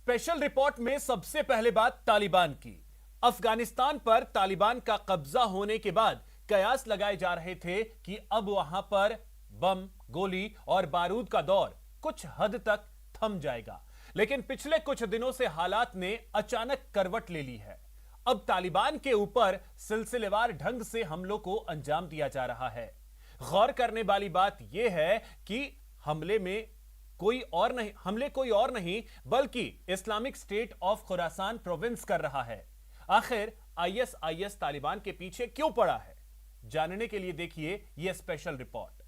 Special report में सबसे पहले बात तालिबान की। अफगानिस्तान पर तालिबान का कब्जा होने के बाद कयास लगाए जा रहे थे कि अब वहां पर बम, गोली और बारूद का दौर कुछ हद तक थम जाएगा, लेकिन पिछले कुछ दिनों से हालात ने अचानक करवट ले ली है। अब तालिबान के ऊपर सिलसिलेवार ढंग से हमलों को अंजाम दिया जा रहा है। गौर करने वाली बात यह है कि हमले कोई और नहीं बल्कि Islamic state of Khorasan province कर रहा है। आखिर आईएसआईएस तालिबान के पीछे क्यों पड़ा है, जानने के लिए देखिए यह स्पेशल रिपोर्ट।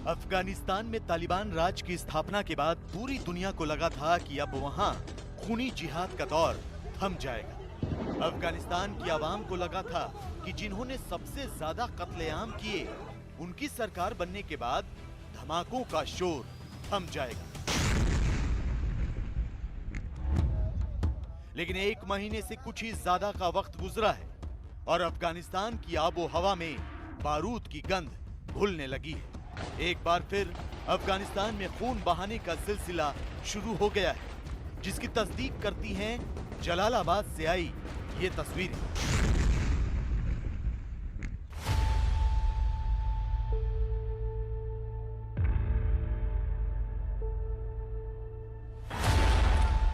अफगानिस्तान में तालिबान राज की स्थापना के बाद पूरी दुनिया को लगा था कि अब वहां खूनी जिहाद का दौर थम जाएगा। अफगानिस्तान की आवाम को लगा था कि जिन्होंने सबसे ज्यादा कत्लेआम किए, उनकी सरकार बनने के बाद धमाकों का शोर थम जाएगा। लेकिन एक महीने से कुछ ही ज्यादा का वक्त गुजरा है और अफगानिस्तान की आबो हवा में बारूद की गंध घुलने लगी है। एक बार फिर अफगानिस्तान में खून बहाने का सिलसिला शुरू हो गया है, जिसकी तस्दीक करती हैं जलालाबाद से आई ये तस्वीरें।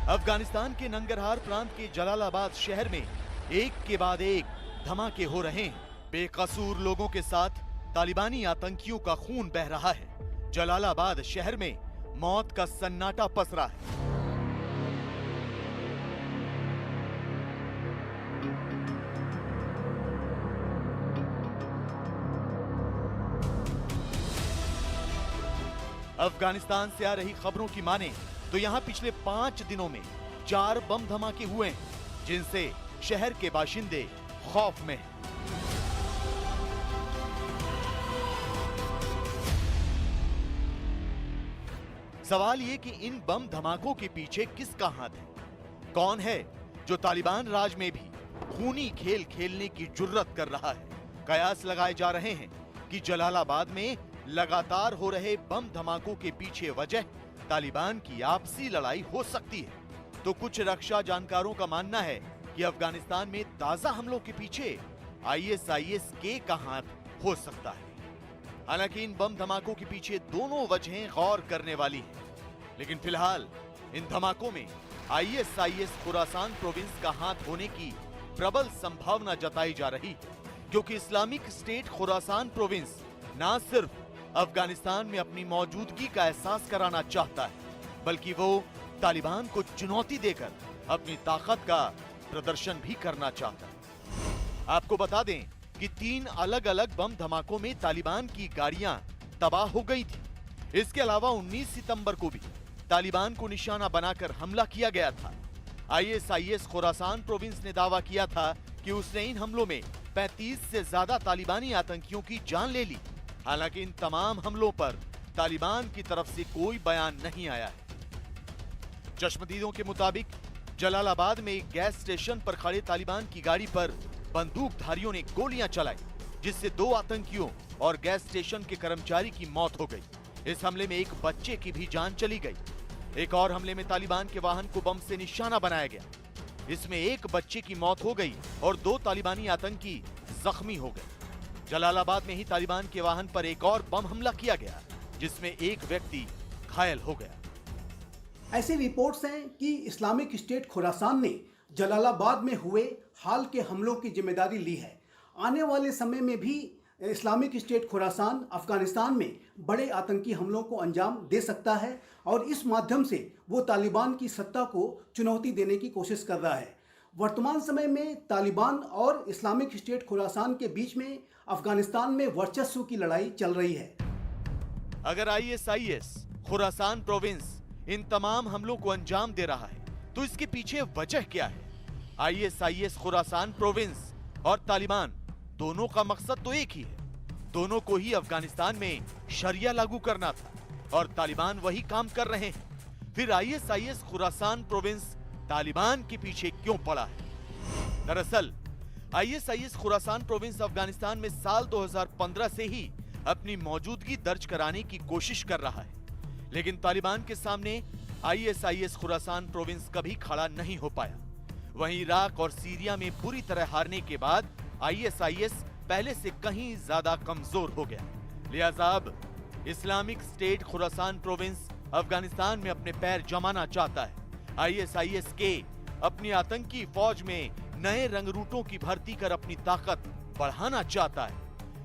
अफगानिस्तान के नंगरहार प्रांत के जलालाबाद शहर में एक के बाद एक धमाके हो रहे हैं। बेकसूर लोगों के साथ तालिबानी आतंकियों का खून बह रहा है। जलालाबाद शहर में मौत का सन्नाटा पसरा है। अफगानिस्तान से आ रही खबरों की माने तो यहां पिछले 5 दिनों में 4 बम धमाके हुए हैं, जिनसे शहर के बाशिंदे खौफ में हैं। सवाल ये कि इन बम धमाकों के पीछे किसका हाथ है? कौन है जो तालिबान राज में भी खूनी खेल खेलने की जुर्रत कर रहा है? कयास लगाए जा रहे हैं कि जलालाबाद में लगातार हो रहे बम धमाकों के पीछे वजह तालिबान की आपसी लड़ाई हो सकती है। तो कुछ रक्षा जानकारों का मानना है कि अफगानिस्तान में ताजा हमलों के पीछे आईएसआईएस का हाथ हो सकता है। हालांकि इन बम धमाकों के पीछे दोनों वजहें गौर करने वाली हैं, लेकिन फिलहाल इन धमाकों में आईएसआईएस खुरासान प्रोविंस का हाथ होने की प्रबल संभावना जताई जा रही है, क्योंकि इस्लामिक स्टेट खुरासान प्रोविंस न सिर्फ अफगानिस्तान में अपनी मौजूदगी का एहसास कराना चाहता है, बल्कि वो तालिबान को चुनौती देकर अपनी ताकत का प्रदर्शन भी करना चाहता है। आपको बता दें कि 3 अलग अलग बम धमाकों में तालिबान की गाड़ियां तबाह हो गई थी। इसके अलावा 19 सितंबर को भी तालिबान को निशाना बनाकर हमला किया गया था। आईएसआईएस खुरासान प्रोविंस ने दावा किया था कि उसने इन हमलों में 35 से ज्यादा तालिबानी आतंकियों की जान ले ली। हालांकि इन तमाम हमलों पर तालिबान की तरफ से कोई बयान नहीं आया है। चश्मदीदों के मुताबिक जलालाबाद में एक गैस स्टेशन पर खड़े तालिबान की गाड़ी पर बंदूकधारियों ने गोलियां चलाई, जिससे 2 आतंकियों और गैस स्टेशन के कर्मचारी की मौत हो गई। इस हमले में एक बच्चे की भी जान चली गई। एक और हमले में तालिबान के वाहन को बम से निशाना बनाया गया। इसमें एक बच्चे की मौत हो गई और 2 तालिबानी आतंकी जख्मी हो गए। जलालाबाद में ही तालिबान के वाहन पर एक और बम हमला किया गया, जिसमें एक व्यक्ति घायल हो गया। ऐसी रिपोर्ट्स हैं कि इस्लामिक स्टेट खुरासान ने जलालाबाद में हुए हाल के हमलों की जिम्मेदारी ली है। आने वाले समय में भी इस्लामिक स्टेट खुरासान अफगानिस्तान में बड़े आतंकी हमलों को अंजाम दे सकता है और इस माध्यम से वो तालिबान की सत्ता को चुनौती देने की कोशिश कर रहा है। वर्तमान समय में तालिबान और इस्लामिक स्टेट खुरासान के बीच में अफगानिस्तान में वर्चस्व की लड़ाई चल रही है। अगर आईएसआईएस खुरासान प्रोविंस इन तमाम हमलों को अंजाम दे रहा है तो इसके पीछे वजह क्या है? आईएसआईएस खुरासान प्रोविंस और तालिबान दोनों का मकसद तो एक ही है। दोनों को ही अफगानिस्तान में शरिया लागू करना था और तालिबान वही काम कर रहे हैं। फिर आईएसआईएस खुरासान प्रोविंस तालिबान के पीछे क्यों पड़ा है? दरअसल आईएसआईएस खुरासान प्रोविंस अफगानिस्तान में साल 2015 से ही अपनी मौजूदगी दर्ज कराने की कोशिश कर रहा है, लेकिन तालिबान के सामने आईएसआईएस खुरासान प्रोविंस कभी खड़ा नहीं हो पाया। वहीं इराक और सीरिया में बुरी तरह हारने के बाद आईएसआईएस पहले से कहीं ज्यादा कमजोर हो गया। लिहाजा अब Islamic State Khorasan province Afghanistan में अपने पैर जमाना चाहता है। आईएसआईएस के अपनी आतंकी फौज में नए रंगरूटों की भर्ती कर अपनी ताकत बढ़ाना चाहता है।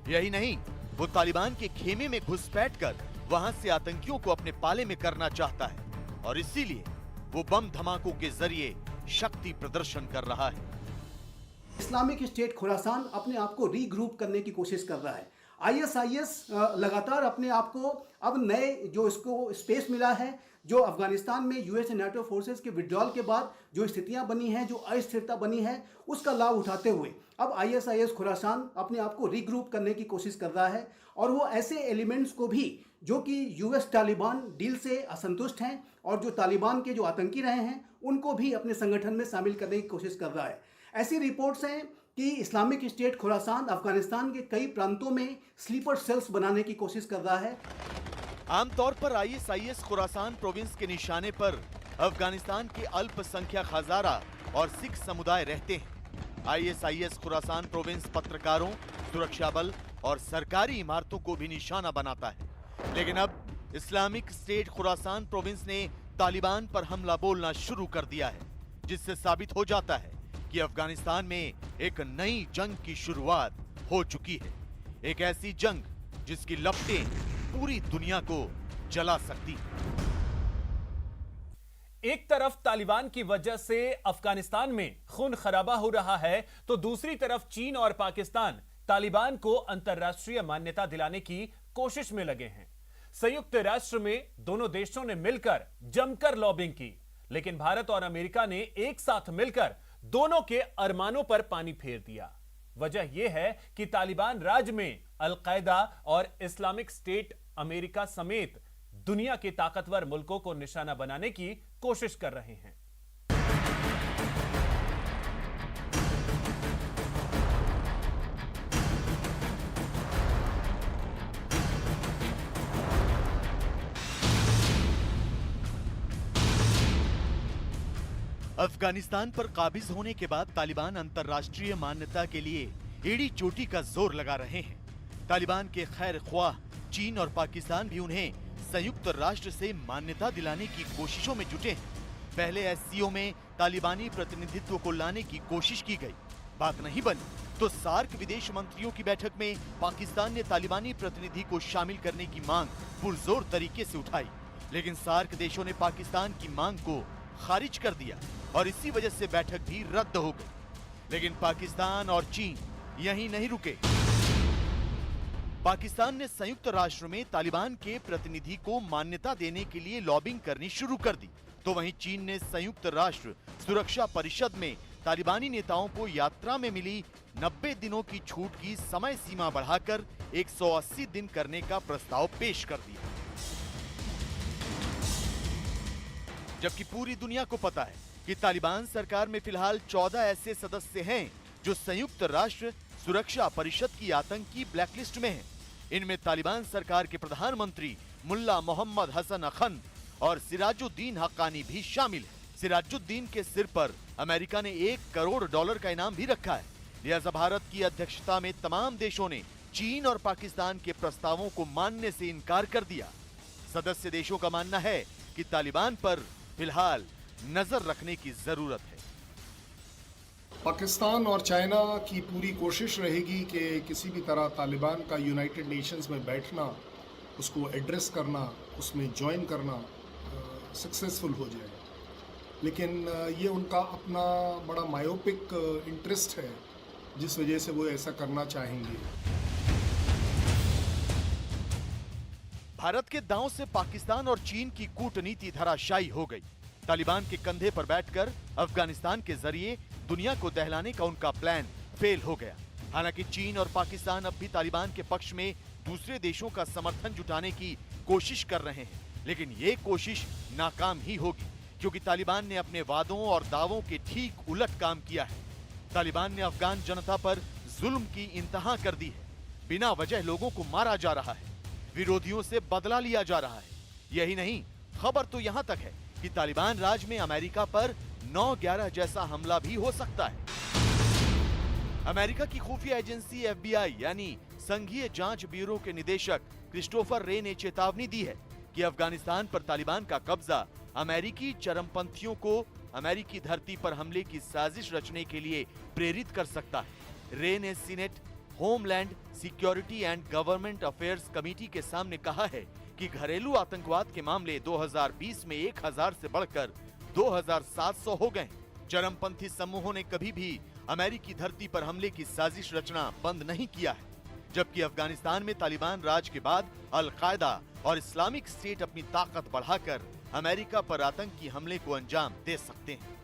यही नहीं, वो तालिबान के खेमे में घुसपैठ कर वहां से आतंकियों को अपने पाले में करना चाहता है और इसीलिए वो बम धमाकों के जरिए शक्ति प्रदर्शन कर रहा है। इस्लामिक स्टेट खुरासान अपने आप को रीग्रुप करने की कोशिश कर रहा है। आईएसआईएस लगातार अपने आप को अब नए जो इसको स्पेस मिला है, जो अफगानिस्तान में यूएस नाटो फोर्सेस के विड्रॉल के बाद जो स्थितियां बनी हैं, जो अस्थिरता बनी है, उसका लाभ उठाते हुए अब आईएसआईएस खुरासान अपने आप को रीग्रुप करने की कोशिश कर रहा है और वो ऐसे एलिमेंट्स को भी जो कि यूएस तालिबान डील से असंतुष्ट हैं और जो तालिबान के जो आतंकी रहे हैं उनको भी अपने संगठन में शामिल करने की कोशिश कर रहा है। ऐसी रिपोर्ट्स हैं कि इस्लामिक स्टेट खुरासान अफगानिस्तान के कई प्रांतों में स्लीपर सेल्स बनाने की कोशिश कर रहा है। आमतौर पर आईएसआईएस खुरासान प्रोविंस के निशाने पर अफगानिस्तान के अल्पसंख्यक हजारा और सिख समुदाय रहते हैं। आईएसआईएस खुरासान प्रोविंस पत्रकारों, सुरक्षा बल और सरकारी इमारतों को भी निशाना बनाता है। लेकिन अब इस्लामिक स्टेट खुरासान प्रोविंस ने तालिबान पर हमला बोलना शुरू कर दिया है, जिससे साबित हो जाता है कि अफगानिस्तान में एक नई जंग की शुरुआत हो चुकी है। एक ऐसी जंग जिसकी लपटें पूरी दुनिया को जला सकती है। एक तरफ तालिबान की वजह से अफगानिस्तान में खून खराबा हो रहा है, तो दूसरी तरफ चीन और पाकिस्तान तालिबान को अंतर्राष्ट्रीय मान्यता दिलाने की कोशिश में लगे हैं। संयुक्त राष्ट्र में दोनों देशों ने मिलकर जमकर लॉबिंग की, लेकिन भारत और अमेरिका ने एक साथ मिलकर दोनों के अरमानों पर पानी फेर दिया। वजह यह है कि तालिबान राज में अल-कायदा और इस्लामिक स्टेट अमेरिका समेत दुनिया के ताकतवर मुल्कों को निशाना बनाने की कोशिश कर रहे हैं। अफगानिस्तान पर काबिज होने के बाद तालिबान अंतर्राष्ट्रीय मान्यता के लिए एड़ी चोटी का जोर लगा रहे हैं। तालिबान के खैर ख्वाह चीन और पाकिस्तान भी उन्हें संयुक्त राष्ट्र से मान्यता दिलाने की कोशिशों में जुटे हैं। पहले एससीओ में तालिबानी प्रतिनिधित्व को लाने की कोशिश की गई, बात नहीं बनी तो सार्क विदेश मंत्रियों की बैठक में पाकिस्तान ने तालिबानी प्रतिनिधि को शामिल करने की मांग पुरजोर तरीके से उठाई, लेकिन सार्क देशों ने पाकिस्तान की मांग को खारिज कर दिया और इसी वजह से बैठक भी रद्द हो गई। लेकिन पाकिस्तान और चीन यहीं नहीं रुके। पाकिस्तान ने संयुक्त राष्ट्र में तालिबान के प्रतिनिधि को मान्यता देने के लिए लॉबिंग करनी शुरू कर दी, तो वहीं चीन ने संयुक्त राष्ट्र सुरक्षा परिषद में तालिबानी नेताओं को यात्रा में मिली 90 दिनों की छूट की समय सीमा बढ़ाकर 180 दिन करने का प्रस्ताव पेश कर दिया। जबकि पूरी दुनिया को पता है कि तालिबान सरकार में फिलहाल 14 ऐसे सदस्य हैं जो संयुक्त राष्ट्र सुरक्षा परिषद की आतंकी ब्लैकलिस्ट में हैं। इनमें तालिबान सरकार के प्रधानमंत्री मुल्ला मोहम्मद हसन अखंद और सिराजुद्दीन हक्कानी भी शामिल हैं। सिराजुद्दीन के सिर पर अमेरिका ने $1 करोड़ का इनाम भी रखा है। लिहाजा भारत की अध्यक्षता में तमाम देशों ने चीन और पाकिस्तान के प्रस्तावों को मानने से इनकार कर दिया। सदस्य देशों का मानना है कि तालिबान पर फिलहाल नजर रखने की जरूरत है। पाकिस्तान और चाइना की पूरी कोशिश रहेगी कि किसी भी तरह तालिबान का यूनाइटेड नेशंस में बैठना, उसको एड्रेस करना, उसमें ज्वाइन करना सक्सेसफुल हो जाए। लेकिन ये उनका अपना बड़ा मायोपिक इंटरेस्ट है, जिस वजह से वो ऐसा करना चाहेंगे। भारत के दांव से पाकिस्तान और चीन की कूटनीति धराशायी हो गई। तालिबान के कंधे पर बैठकर अफगानिस्तान के जरिए दुनिया को दहलाने का उनका प्लान फेल हो गया। हालांकि चीन और पाकिस्तान अब भी तालिबान के पक्ष में दूसरे देशों का समर्थन जुटाने की कोशिश कर रहे हैं, लेकिन ये कोशिश नाकाम ही होगी, क्योंकि तालिबान ने अपने वादों और दावों के ठीक उलट काम किया है। तालिबान ने अफगान जनता पर जुल्म की इंतहा कर दी है। बिना वजह लोगों को मारा जा रहा है, विरोधियों से बदला लिया जा रहा है। यही नहीं, खबर तो यहां तक है कि तालिबान राज में अमेरिका पर 9/11 जैसा हमला भी हो सकता है। अमेरिका की खुफिया एजेंसी FBI यानी संघीय जांच ब्यूरो के निदेशक क्रिस्टोफर रे ने चेतावनी दी है कि अफगानिस्तान पर तालिबान का कब्जा अमेरिकी चरमपंथियों को अमेरिकी धरती पर हमले की साजिश रचने के लिए प्रेरित कर सकता है। रे ने senate homeland security and government affairs committee के सामने कहा है कि घरेलू आतंकवाद के मामले 2020 में 1000 से बढ़कर 2700 हो गए। चरमपंथी समूहों ने कभी भी अमेरिकी धरती पर हमले की साजिश रचना बंद नहीं किया है, जबकि अफगानिस्तान में तालिबान राज के बाद अल-कायदा और इस्लामिक स्टेट अपनी ताकत बढ़ाकर अमेरिका पर आतंकी हमले को अंजाम दे सकते हैं।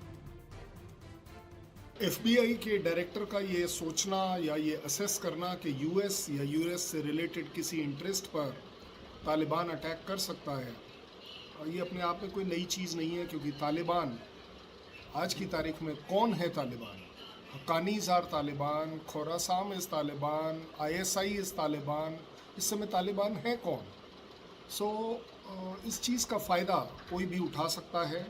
FBI के डायरेक्टर का ये सोचना या ये असेस करना कि US या US से रिलेटेड किसी इंटरेस्ट पर तालिबान अटैक कर सकता है, ये अपने आप में कोई नई चीज़ नहीं है, क्योंकि तालिबान आज की तारीख में कौन है तालिबान? हक्कानीज़ आर तालिबान, खोरासान इस तालिबान, ISI इस तालिबान, इस समय तालिबान है कौन? इस चीज़ का फ़ायदा कोई भी उठा सकता है,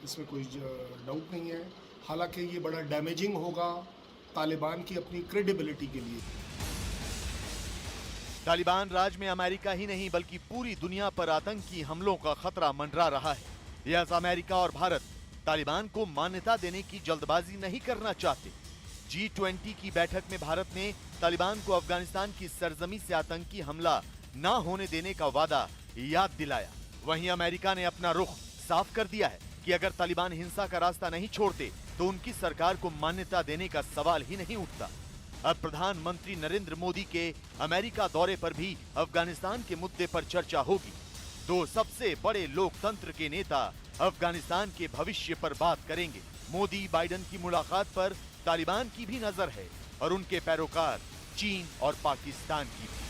इसमें कोई डाउट नहीं है। हालांकि ये बड़ा डैमेजिंग होगा तालिबान की अपनी क्रेडिबिलिटी के लिए। तालिबान राज में अमेरिका ही नहीं बल्कि पूरी दुनिया पर आतंकी हमलों का खतरा मंडरा रहा है। यह अमेरिका और भारत तालिबान को मान्यता देने की जल्दबाजी नहीं करना चाहते। G20 की बैठक में भारत ने तालिबान को अफगानिस्तान की सरजमी से आतंकी हमला न होने देने का वादा याद दिलाया। वहीं अमेरिका ने अपना रुख साफ कर दिया है कि अगर तालिबान हिंसा का रास्ता नहीं छोड़ते तो उनकी सरकार को मान्यता देने का सवाल ही नहीं उठता। अब प्रधानमंत्री नरेंद्र मोदी के अमेरिका दौरे पर भी अफगानिस्तान के मुद्दे पर चर्चा होगी। दो सबसे बड़े लोकतंत्र के नेता अफगानिस्तान के भविष्य पर बात करेंगे। मोदी बाइडेन की मुलाकात पर तालिबान की भी नजर है और उनके पैरोकार चीन और पाकिस्तान की भी।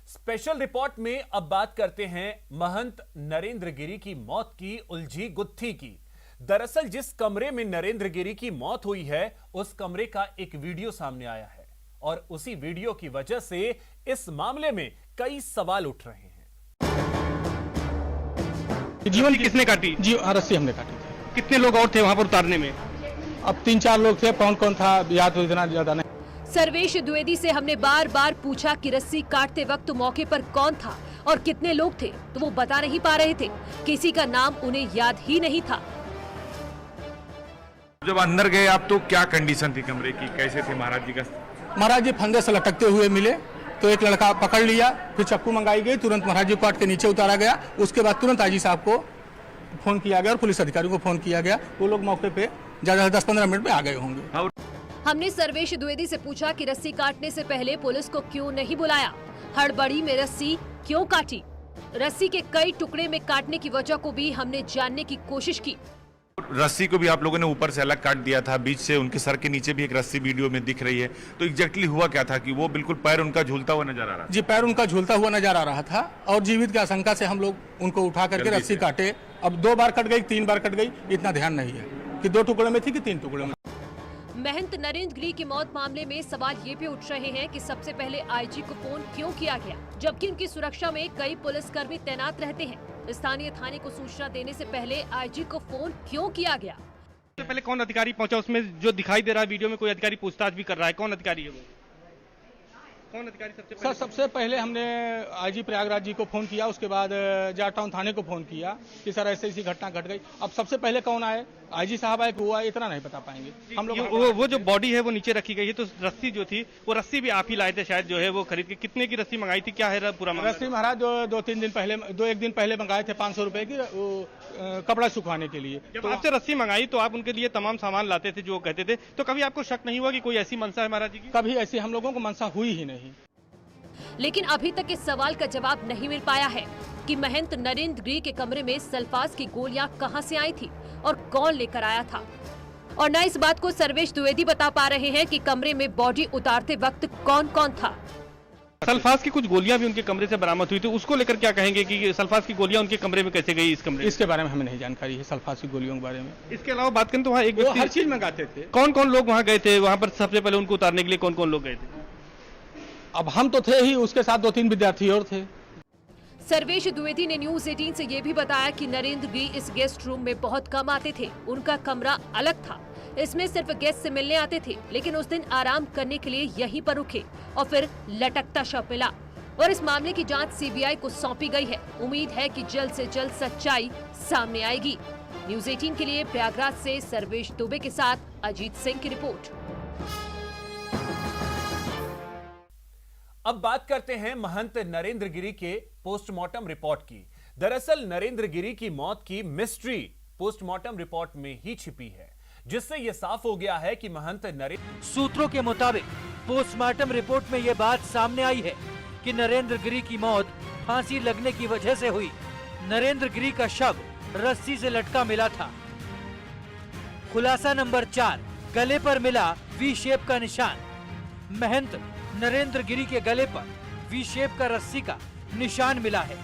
स्पेशल रिपोर्ट में अब बात करते हैं महंत नरेंद्र गिरी की मौत की उलझी गुत्थी की। दरअसल जिस कमरे में नरेंद्र गिरी की मौत हुई है उस कमरे का एक वीडियो सामने आया है और उसी वीडियो की वजह से इस मामले में कई सवाल उठ रहे हैं। जीवन किसने काटी? जी रस्सी हमने काटी थी। कितने लोग और थे वहां पर उतारने में? अब 3-4 लोग थे, कौन कौन था याद तो इतना ज्यादा नहीं। सर्वेश द्विवेदी से हमने बार बार पूछा कि रस्सी काटते वक्त मौके पर कौन था और कितने लोग थे, तो वो बता नहीं पा रहे थे। किसी का नाम उन्हें याद ही नहीं था। जब अंदर गए आप तो क्या कंडीशन थी कमरे की, कैसे थे महाराज जी का? महाराज जी फंदे से लटकते हुए मिले तो एक लड़का पकड़ लिया, फिर चप्पू मंगाई गई, तुरंत महाराज जी को काट के नीचे उतारा गया। उसके बाद तुरंत आजी साहब को फोन किया गया और पुलिस अधिकारियों को फोन किया गया। वो लोग मौके पे ज्यादा 10-15 मिनट में आ गए होंगे। हमने सर्वेश द्विवेदी से पूछा कि रस्सी काटने से पहले पुलिस को क्यों नहीं बुलाया, हड़बड़ी में रस्सी क्यों काटी। रस्सी के कई टुकड़े में काटने की वजह को भी हमने जानने की कोशिश की। रस्सी को भी आप लोगों ने ऊपर से अलग काट दिया था, बीच से उनके सर के नीचे भी एक रस्सी वीडियो में दिख रही है, तो एग्जैक्टली हुआ क्या था कि वो बिल्कुल पैर उनका झूलता हुआ नजर आ रहा था? जी पैर उनका झूलता हुआ नजर आ रहा था और जीवित की आशंका से हम लोग उनको उठा करके रस्सी काटे। अब 2 बार कट गई, 3 बार कट गई, इतना ध्यान नहीं है कि 2 टुकड़े में थी कि 3 टुकड़े में। महंत नरेंद्र गिरी की मौत मामले में सवाल ये भी उठ रहे हैं कि सबसे पहले आईजी को फोन क्यों किया गया, जबकि उनकी सुरक्षा में कई पुलिसकर्मी तैनात रहते हैं। स्थानीय थाने को सूचना देने से पहले आईजी को फोन क्यों किया गया? सबसे पहले कौन अधिकारी पहुंचा? उसमें जो दिखाई दे रहा है वीडियो में कोई अधिकारी पूछताछ भी कर रहा है, कौन अधिकारी है वो? कौन अधिकारी सबसे पहले? सर सबसे पहले हमने आईजी प्रयागराज जी को फोन किया, उसके बाद जाटाउन थाने को फोन किया कि सर ऐसे ऐसी घटना घट गई। अब सबसे पहले कौन आए, आईजी साहब आए कि वो आए, इतना नहीं बता पाएंगे हम लोग। वो जो बॉडी है वो नीचे रखी गई है, तो रस्सी जो थी वो रस्सी भी आप ही लाए थे शायद, जो है वो खरीद के। कितने की रस्सी मंगाई थी, क्या है पूरा मामला? रस्सी महाराज जो 2-3 दिन पहले, 1 दिन पहले मंगाए थे 500 रुपए की, वो कपड़ा सुखाने के लिए। जब आपसे रस्सी मंगाई तो आप उनके लिए तमाम सामान लाते थे जो कहते थे, तो कभी आपको शक नहीं हुआ कि कोई ऐसी मंशा है महाराज जी की? कभी ऐसी हम लोगों को मंशा हुई ही नहीं। लेकिन अभी तक इस सवाल का जवाब नहीं मिल पाया है कि महंत नरेंद्र गिरी के कमरे में सल्फास की गोलियां कहां से आई थी और कौन लेकर आया था। और न इस बात को सर्वेश द्विवेदी बता पा रहे हैं कि कमरे में बॉडी उतारते वक्त कौन कौन था। सल्फास की कुछ गोलियां भी उनके कमरे से बरामद हुई थी, उसको लेकर क्या कहेंगे कि सल्फास की गोलियां उनके कमरे में कैसे गई? इस कमरे इसके बारे में हमें नहीं जानकारी है, सल्फास की गोलियों के बारे में। इसके अलावा बात करें तो वहाँ एक व्यक्ति हर चीज मंगाते थे। कौन कौन लोग वहाँ गए थे? वहाँ पर सबसे पहले उनको उतारने के लिए कौन कौन लोग गए थे? अब हम तो थे ही, उसके साथ 2-3 विद्यार्थी और थे। सर्वेश द्विवेदी ने न्यूज 18 से ये भी बताया कि नरेंद्र गिरी इस गेस्ट रूम में बहुत कम आते थे। उनका कमरा अलग था, इसमें सिर्फ गेस्ट से मिलने आते थे, लेकिन उस दिन आराम करने के लिए यहीं पर रुके और फिर लटकता शव मिला। और इस मामले की जांच सीबीआई को सौंपी गई है। उम्मीद है कि जल्द से जल्द सच्चाई सामने आएगी। न्यूज 18 के लिए प्रयागराज से सर्वेश दुबे के साथ अजीत सिंह की रिपोर्ट। अब बात करते हैं महंत नरेंद्र गिरी के पोस्टमार्टम रिपोर्ट की। दरअसल नरेंद्र गिरी की मौत की मिस्ट्री पोस्टमार्टम रिपोर्ट में ही छिपी है, जिससे यह साफ हो गया है कि महंत नरेंद्र। सूत्रों के मुताबिक पोस्टमार्टम रिपोर्ट में यह बात सामने आई है कि नरेंद्र गिरी की मौत फांसी लगने की वजह से हुई। नरेंद्र गिरी का शव रस्सी से लटका मिला था। खुलासा नंबर 4, गले पर मिला वी शेप का निशान। महंत नरेंद्र गिरी के गले पर वी शेप का रस्सी का निशान मिला है।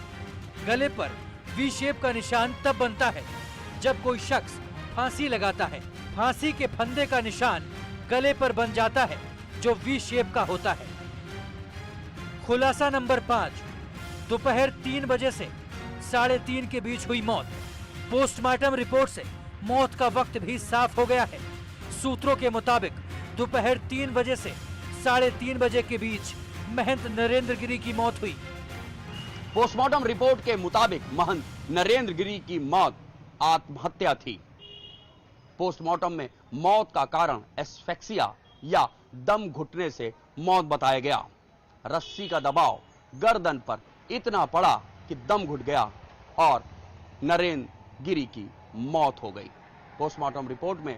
गले पर वी शेप का निशान तब बनता है जब कोई शख्स फांसी लगाता है। फांसी के फंदे का निशान गले पर बन जाता है जो वी शेप का होता है। खुलासा नंबर 5, दोपहर 3 बजे से 3:30 के बीच हुई मौत। पोस्टमार्टम रिपोर्ट से मौत का वक्त भी साफ हो गया है। सूत्रों के मुताबिक दोपहर 3 बजे से 3:30 बजे के बीच महंत नरेंद्र गिरी की मौत हुई। पोस्टमार्टम रिपोर्ट के मुताबिक महंत नरेंद्र गिरी की मौत आत्महत्या थी। पोस्टमार्टम में मौत का कारण एस्फेक्सिया या दम घुटने से मौत बताया गया। रस्सी का दबाव गर्दन पर इतना पड़ा कि दम घुट गया और नरेंद्र गिरी की मौत हो गई। पोस्टमार्टम रिपोर्ट में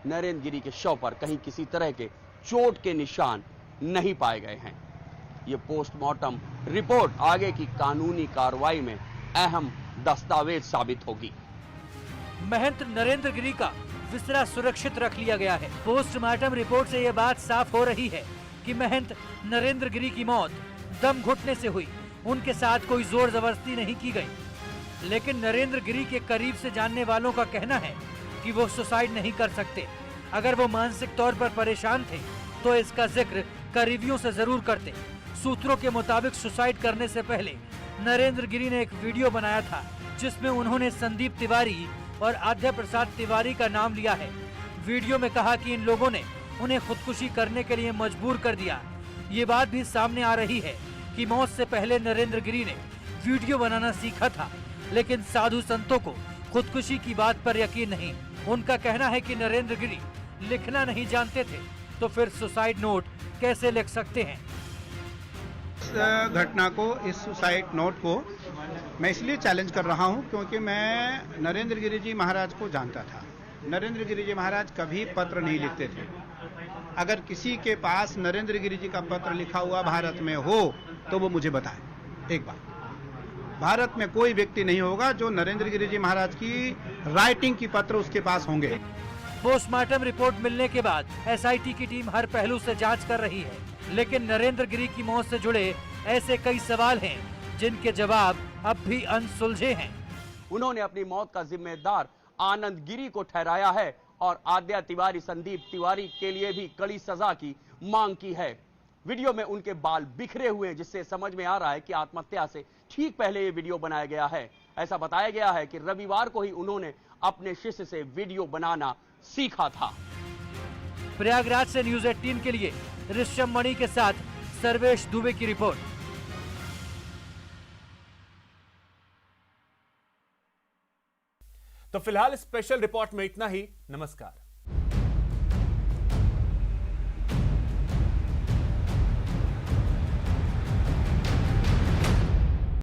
नरेंद्र गिरी के शव पर कहीं किसी तरह के चोट के निशान नहीं पाए गए हैं। यह पोस्टमार्टम रिपोर्ट आगे की कानूनी कार्रवाई में अहम दस्तावेज साबित होगी। महंत नरेंद्र गिरी का विसरा सुरक्षित रख लिया गया है। पोस्टमार्टम रिपोर्ट से यह बात साफ हो रही है कि महंत नरेंद्र गिरी की मौत दम घुटने से हुई। उनके साथ कोई जोर जबरदस्ती नहीं की गई। लेकिन नरेंद्र गिरी के करीब से जानने वालों का कहना है कि वो सुसाइड नहीं कर सकते। अगर वो मानसिक तौर पर परेशान थे तो इसका जिक्र करीबियों से जरूर करते। सूत्रों के मुताबिक सुसाइड करने से पहले नरेंद्र गिरी ने एक वीडियो बनाया था जिसमें उन्होंने संदीप तिवारी और आद्या प्रसाद तिवारी का नाम लिया है। वीडियो में कहा कि इन लोगों ने उन्हें खुदकुशी करने के लिए मजबूर कर दिया। ये बात भी सामने आ रही है कि मौत से पहले नरेंद्र गिरी ने वीडियो बनाना सीखा था, लेकिन साधु संतों को खुदकुशी की बात पर यकीन नहीं। उनका कहना है कि नरेंद्र गिरी लिखना नहीं जानते थे तो फिर सुसाइड नोट कैसे लिख सकते हैं। इस घटना को, इस सुसाइड नोट को मैं इसलिए चैलेंज कर रहा हूं क्योंकि मैं नरेंद्र गिरी जी महाराज को जानता था। नरेंद्र गिरी जी महाराज कभी पत्र नहीं लिखते थे। अगर किसी के पास नरेंद्र गिरी जी का पत्र लिखा हुआ भारत में हो तो वो मुझे बताए। एक बात, भारत में कोई व्यक्ति नहीं होगा जो नरेंद्र गिरी जी महाराज की राइटिंग की पत्र उसके पास होंगे। पोस्टमार्टम रिपोर्ट मिलने के बाद एसआईटी की टीम हर पहलू से जांच कर रही है, लेकिन नरेंद्र गिरी की मौत से जुड़े ऐसे कई सवाल हैं जिनके जवाब अब भी अनसुलझे हैं। उन्होंने अपनी मौत का जिम्मेदार आनंद गिरी को ठहराया है और आद्या तिवारी, संदीप तिवारी के लिए भी कड़ी सजा की मांग की है। वीडियो में उनके बाल बिखरे हुए हैं, जिससे समझ में आ रहा है कि आत्महत्या से ठीक पहले ये वीडियो बनाया गया है। ऐसा बताया गया है कि रविवार को ही उन्होंने अपने शिष्य से वीडियो बनाना सीखा था। प्रयागराज से न्यूज 18 के लिए ऋषभ मणि के साथ सर्वेश दुबे की रिपोर्ट। तो फिलहाल स्पेशल रिपोर्ट में इतना ही। नमस्कार।